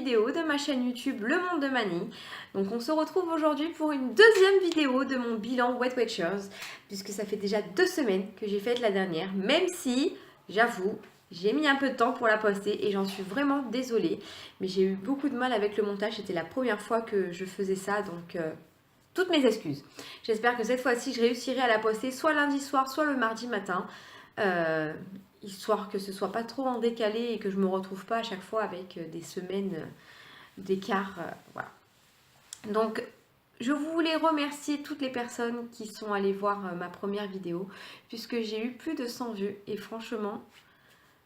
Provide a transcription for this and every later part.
vidéo de ma chaîne YouTube Le Monde de Mani. Donc on se retrouve aujourd'hui pour une deuxième vidéo de mon bilan Weight Watchers, puisque ça fait déjà 2 semaines que j'ai fait la dernière, même si, j'avoue, j'ai mis un peu de temps pour la poster et j'en suis vraiment désolée. Mais j'ai eu beaucoup de mal avec le montage, c'était la première fois que je faisais ça, donc toutes mes excuses. J'espère que cette fois-ci je réussirai à la poster soit lundi soir, soit le mardi matin. Histoire que ce soit pas trop en décalé et que je me retrouve pas à chaque fois avec des semaines d'écart. Voilà. Donc, je voulais remercier toutes les personnes qui sont allées voir ma première vidéo, puisque j'ai eu plus de 100 vues et franchement,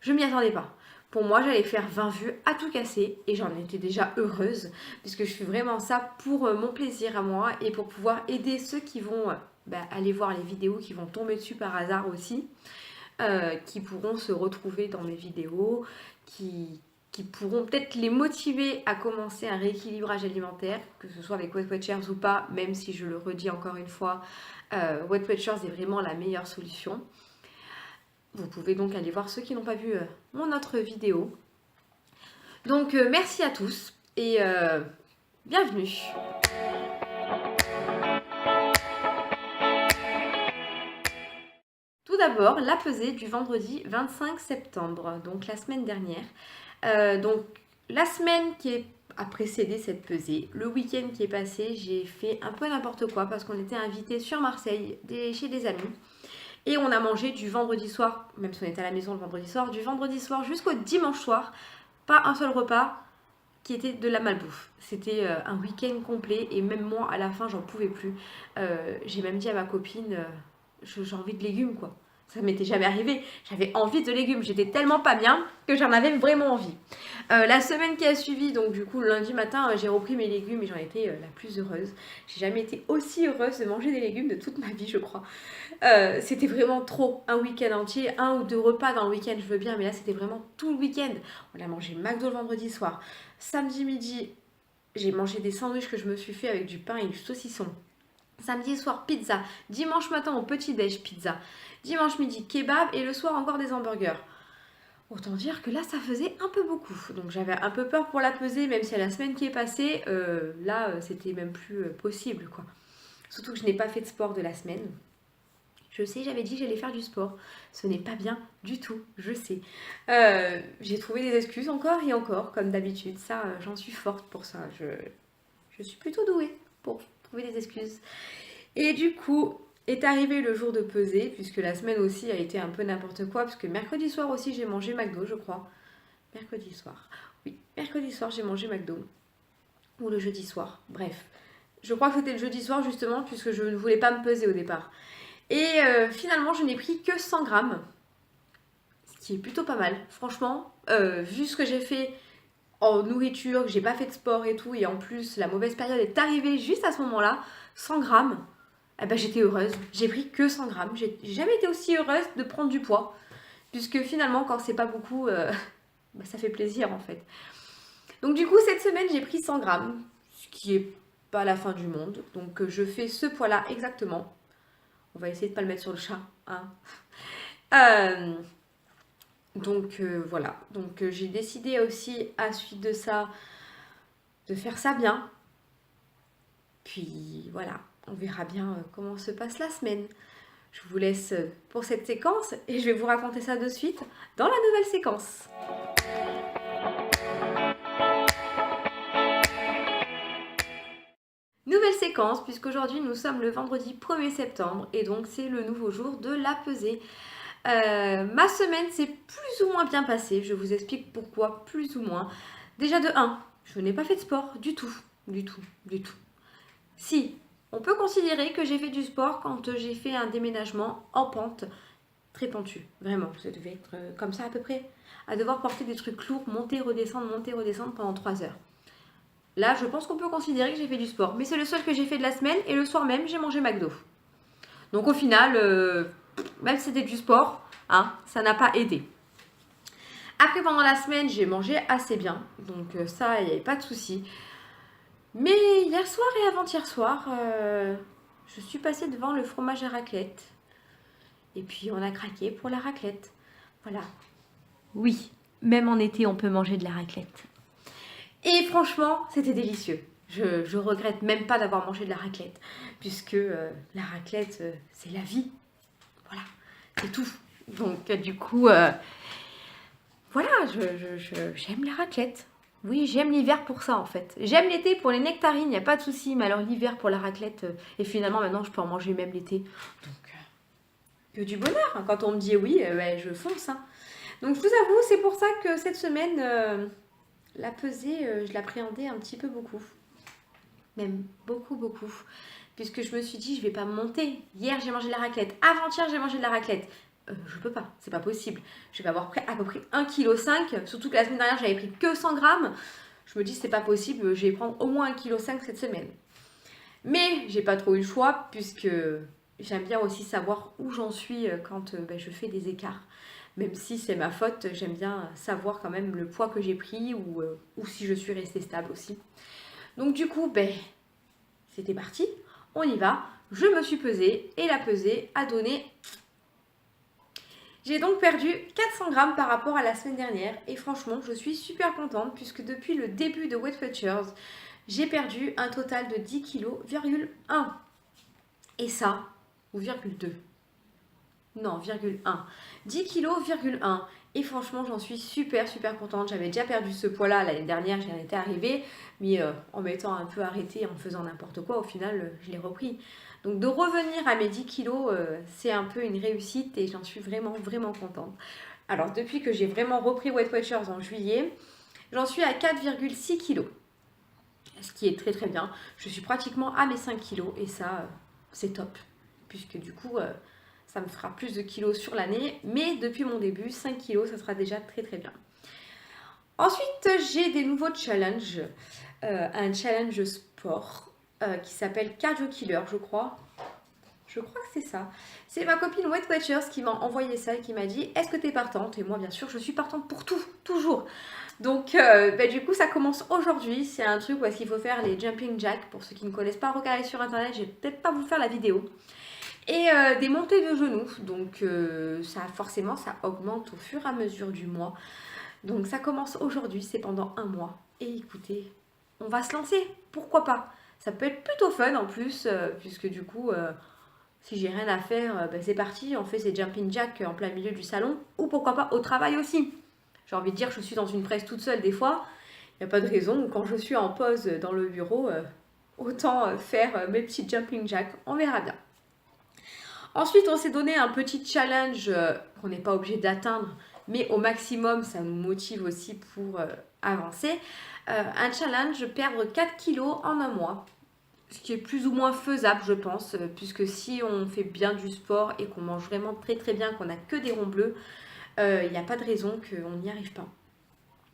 je m'y attendais pas. Pour moi, j'allais faire 20 vues à tout casser et j'en étais déjà heureuse, puisque je fais vraiment ça pour mon plaisir à moi et pour pouvoir aider ceux qui vont aller voir les vidéos, qui vont tomber dessus par hasard aussi. Qui pourront se retrouver dans mes vidéos, qui pourront peut-être les motiver à commencer un rééquilibrage alimentaire, que ce soit avec Weight Watchers ou pas, même si je le redis encore une fois, Weight Watchers est vraiment la meilleure solution. Vous pouvez donc aller voir ceux qui n'ont pas vu mon autre vidéo. Donc merci à tous et bienvenue. Tout d'abord, la pesée du vendredi 25 septembre, donc la semaine dernière. Donc la semaine a précédé cette pesée, le week-end qui est passé, j'ai fait un peu n'importe quoi parce qu'on était invités sur Marseille chez des amis. Et on a mangé du vendredi soir, même si on était à la maison le vendredi soir, du vendredi soir jusqu'au dimanche soir, pas un seul repas qui était de la malbouffe. C'était un week-end complet et même moi à la fin j'en pouvais plus. J'ai même dit à ma copine, j'ai envie de légumes quoi. Ça m'était jamais arrivé, j'avais envie de légumes, j'étais tellement pas bien que j'en avais vraiment envie. La semaine qui a suivi, donc du coup lundi matin, j'ai repris mes légumes et j'en étais la plus heureuse. J'ai jamais été aussi heureuse de manger des légumes de toute ma vie je crois. C'était vraiment trop, un week-end entier, 1 ou 2 repas dans le week-end je veux bien, mais là c'était vraiment tout le week-end. On a mangé McDo le vendredi soir, samedi midi j'ai mangé des sandwichs que je me suis fait avec du pain et du saucisson. Samedi soir, pizza. Dimanche matin, au petit-déj, pizza. Dimanche midi, kebab. Et le soir, encore des hamburgers. Autant dire que là, ça faisait un peu beaucoup. Donc j'avais un peu peur pour la pesée, même si à la semaine qui est passée, là, c'était même plus possible, quoi. Surtout que je n'ai pas fait de sport de la semaine. Je sais, j'avais dit que j'allais faire du sport. Ce n'est pas bien du tout, je sais. J'ai trouvé des excuses encore et encore, comme d'habitude. Ça, j'en suis forte pour ça. Je suis plutôt douée pour trouver des excuses. Et du coup, est arrivé le jour de pesée, puisque la semaine aussi a été un peu n'importe quoi, parce que mercredi soir aussi j'ai mangé McDo, je crois. Mercredi soir. Oui, mercredi soir j'ai mangé McDo. Ou le jeudi soir, bref. Je crois que c'était le jeudi soir justement, puisque je ne voulais pas me peser au départ. Et finalement, je n'ai pris que 100 grammes, ce qui est plutôt pas mal. Franchement, vu ce que j'ai fait en nourriture, que j'ai pas fait de sport et tout, et en plus la mauvaise période est arrivée juste à ce moment-là, 100 grammes, eh ben, j'étais heureuse. J'ai pris que 100 grammes. J'ai jamais été aussi heureuse de prendre du poids, puisque finalement quand c'est pas beaucoup, ça fait plaisir en fait. Donc du coup cette semaine j'ai pris 100 grammes, ce qui est pas la fin du monde. Donc je fais ce poids-là exactement. On va essayer de pas le mettre sur le chat, hein. Donc voilà, donc j'ai décidé aussi à suite de ça de faire ça bien. Puis voilà, on verra bien comment se passe la semaine. Je vous laisse pour cette séquence et je vais vous raconter ça de suite dans la nouvelle séquence. Nouvelle séquence puisqu'aujourd'hui nous sommes le vendredi 1er septembre et donc c'est le nouveau jour de la pesée. Ma semaine s'est plus ou moins bien passée, je vous explique pourquoi plus ou moins. Déjà de 1, je n'ai pas fait de sport du tout. Si, on peut considérer que j'ai fait du sport quand j'ai fait un déménagement en pente, très pentue, vraiment, ça devait être comme ça à peu près, à devoir porter des trucs lourds, monter, redescendre pendant 3 heures. Là, je pense qu'on peut considérer que j'ai fait du sport, mais c'est le seul que j'ai fait de la semaine et le soir même, j'ai mangé McDo. Donc au final, même si c'était du sport, hein, ça n'a pas aidé. Après, pendant la semaine, j'ai mangé assez bien, donc ça, il n'y avait pas de souci. Mais hier soir et avant-hier soir, je suis passée devant le fromage à raclette. Et puis on a craqué pour la raclette. Voilà. Oui, même en été, on peut manger de la raclette. Et franchement, c'était délicieux. Je regrette même pas d'avoir mangé de la raclette, puisque la raclette, c'est la vie. Voilà, c'est tout. Donc du coup, voilà, j'aime la raclette. Oui, j'aime l'hiver pour ça en fait. J'aime l'été pour les nectarines, il n'y a pas de souci, mais alors l'hiver pour la raclette, et finalement maintenant je peux en manger même l'été. Donc, que du bonheur, hein. Quand on me dit oui, ouais, je fonce, hein. Donc je vous avoue, c'est pour ça que cette semaine, la pesée, je l'appréhendais un petit peu beaucoup. Même beaucoup, beaucoup. Puisque je me suis dit, je vais pas me monter. Hier, j'ai mangé de la raclette. Avant-hier, j'ai mangé de la raclette. Je peux pas, c'est pas possible. Je vais avoir pris à peu près 1,5 kg. Surtout que la semaine dernière, j'avais pris que 100 grammes. Je me dis, c'est pas possible, je vais prendre au moins 1,5 kg cette semaine. Mais j'ai pas trop eu le choix, puisque j'aime bien aussi savoir où j'en suis quand je fais des écarts. Même si c'est ma faute, j'aime bien savoir quand même le poids que j'ai pris ou si je suis restée stable aussi. Donc du coup, c'était parti, on y va. Je me suis pesée et la pesée a donné... J'ai donc perdu 400 grammes par rapport à la semaine dernière et franchement, je suis super contente puisque depuis le début de Weight Watchers, j'ai perdu un total de 10,1 kg. Et ça, ou 0,2. Non, 0,1. 10,1 kg. Et franchement, j'en suis super, super contente. J'avais déjà perdu ce poids-là l'année dernière, j'en étais arrivée. Mais en m'étant un peu arrêtée, en faisant n'importe quoi, au final, je l'ai repris. Donc de revenir à mes 10 kilos, c'est un peu une réussite et j'en suis vraiment, vraiment contente. Alors depuis que j'ai vraiment repris Weight Watchers en juillet, j'en suis à 4,6 kilos. Ce qui est très très bien. Je suis pratiquement à mes 5 kilos et ça, c'est top. Puisque du coup... ça me fera plus de kilos sur l'année, mais depuis mon début, 5 kilos, ça sera déjà très très bien. Ensuite, j'ai des nouveaux challenges. Un challenge sport qui s'appelle Cardio Killer, je crois. Je crois que c'est ça. C'est ma copine Weight Watchers qui m'a envoyé ça et qui m'a dit « Est-ce que tu es partante ?» Et moi, bien sûr, je suis partante pour tout, toujours. Donc, du coup, ça commence aujourd'hui. C'est un truc où est-ce qu'il faut faire les jumping jacks. Pour ceux qui ne connaissent pas, regardez sur Internet. Je vais peut-être pas vous faire la vidéo. Et des montées de genoux, donc ça forcément ça augmente au fur et à mesure du mois. Donc ça commence aujourd'hui, c'est pendant un mois. Et écoutez, on va se lancer, pourquoi pas. Ça peut être plutôt fun en plus, puisque du coup, si j'ai rien à faire, c'est parti, on fait ces jumping jacks en plein milieu du salon. Ou pourquoi pas au travail aussi. J'ai envie de dire, je suis dans une presse toute seule des fois. Il n'y a pas de raison, ou quand je suis en pause dans le bureau, autant faire mes petits jumping jacks, on verra bien. Ensuite, on s'est donné un petit challenge qu'on n'est pas obligé d'atteindre, mais au maximum, ça nous motive aussi pour avancer. Un challenge, perdre 4 kilos en un mois, ce qui est plus ou moins faisable, je pense, puisque si on fait bien du sport et qu'on mange vraiment très très bien, qu'on n'a que des ronds bleus, il n'y a pas de raison qu'on n'y arrive pas.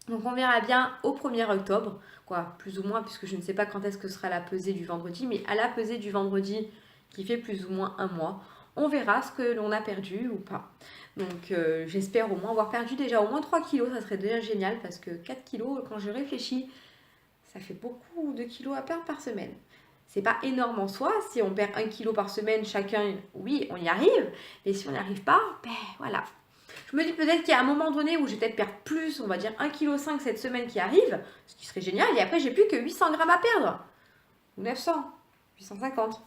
Donc on verra bien au 1er octobre, quoi, plus ou moins, puisque je ne sais pas quand est-ce que sera la pesée du vendredi, mais à la pesée du vendredi, qui fait plus ou moins un mois, on verra ce que l'on a perdu ou pas. Donc j'espère au moins avoir perdu déjà au moins 3 kilos, ça serait déjà génial parce que 4 kilos, quand je réfléchis, ça fait beaucoup de kilos à perdre par semaine. C'est pas énorme en soi, si on perd 1 kilo par semaine chacun, oui, on y arrive, mais si on n'y arrive pas, voilà. Je me dis peut-être qu'il y a un moment donné où je vais peut-être perdre plus, on va dire 1,5 kg cette semaine qui arrive, ce qui serait génial, et après j'ai plus que 800 grammes à perdre, ou 900, 850.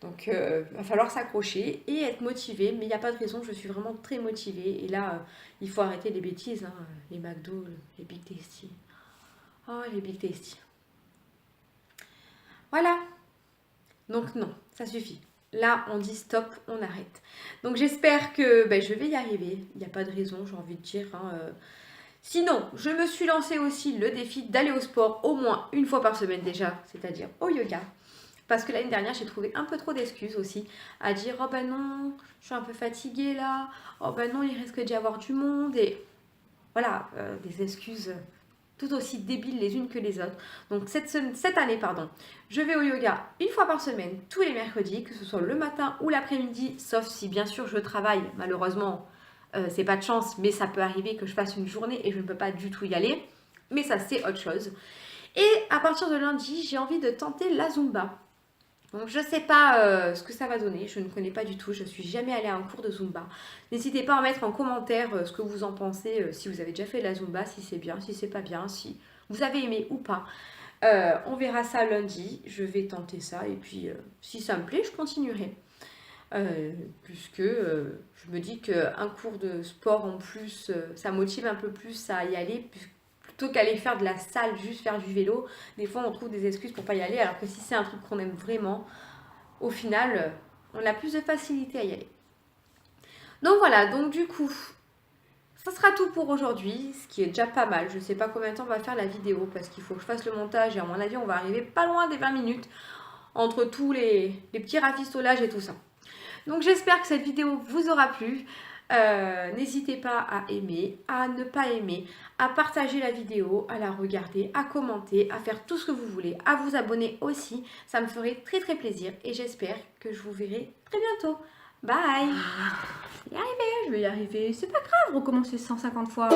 Donc, il va falloir s'accrocher et être motivé. Mais il n'y a pas de raison, je suis vraiment très motivée. Et là, il faut arrêter les bêtises, hein, les McDo, les Big Tasty. Oh, les Big Tasty. Voilà. Donc non, ça suffit. Là, on dit stop, on arrête. Donc j'espère que je vais y arriver. Il n'y a pas de raison, j'ai envie de dire. Hein. Sinon, je me suis lancé aussi le défi d'aller au sport au moins une fois par semaine déjà, c'est-à-dire au yoga. Parce que l'année dernière, j'ai trouvé un peu trop d'excuses aussi à dire « Oh ben non, je suis un peu fatiguée là. Oh ben non, il risque d'y avoir du monde. » Et voilà, des excuses tout aussi débiles les unes que les autres. Donc cette année, je vais au yoga une fois par semaine, tous les mercredis, que ce soit le matin ou l'après-midi, sauf si bien sûr je travaille. Malheureusement, c'est pas de chance, mais ça peut arriver que je fasse une journée et je ne peux pas du tout y aller. Mais ça, c'est autre chose. Et à partir de lundi, j'ai envie de tenter la Zumba. Donc je ne sais pas ce que ça va donner, je ne connais pas du tout, je ne suis jamais allée à un cours de Zumba. N'hésitez pas à mettre en commentaire ce que vous en pensez, si vous avez déjà fait la Zumba, si c'est bien, si c'est pas bien, si vous avez aimé ou pas. On verra ça lundi. Je vais tenter ça et puis si ça me plaît, je continuerai. Puisque je me dis qu'un cours de sport en plus, ça motive un peu plus à y aller, plutôt qu'aller faire de la salle, juste faire du vélo. Des fois, on trouve des excuses pour pas y aller, alors que si c'est un truc qu'on aime vraiment, au final, on a plus de facilité à y aller. Donc voilà, donc du coup, ça sera tout pour aujourd'hui, ce qui est déjà pas mal. Je sais pas combien de temps on va faire la vidéo, parce qu'il faut que je fasse le montage, et à mon avis, on va arriver pas loin des 20 minutes, entre tous les petits rafistolages et tout ça. Donc j'espère que cette vidéo vous aura plu. N'hésitez pas à aimer, à ne pas aimer, à partager la vidéo, à la regarder, à commenter, à faire tout ce que vous voulez, à vous abonner aussi. Ça me ferait très très plaisir et j'espère que je vous verrai très bientôt. Bye! Je vais y arriver. C'est pas grave, recommencer 150 fois.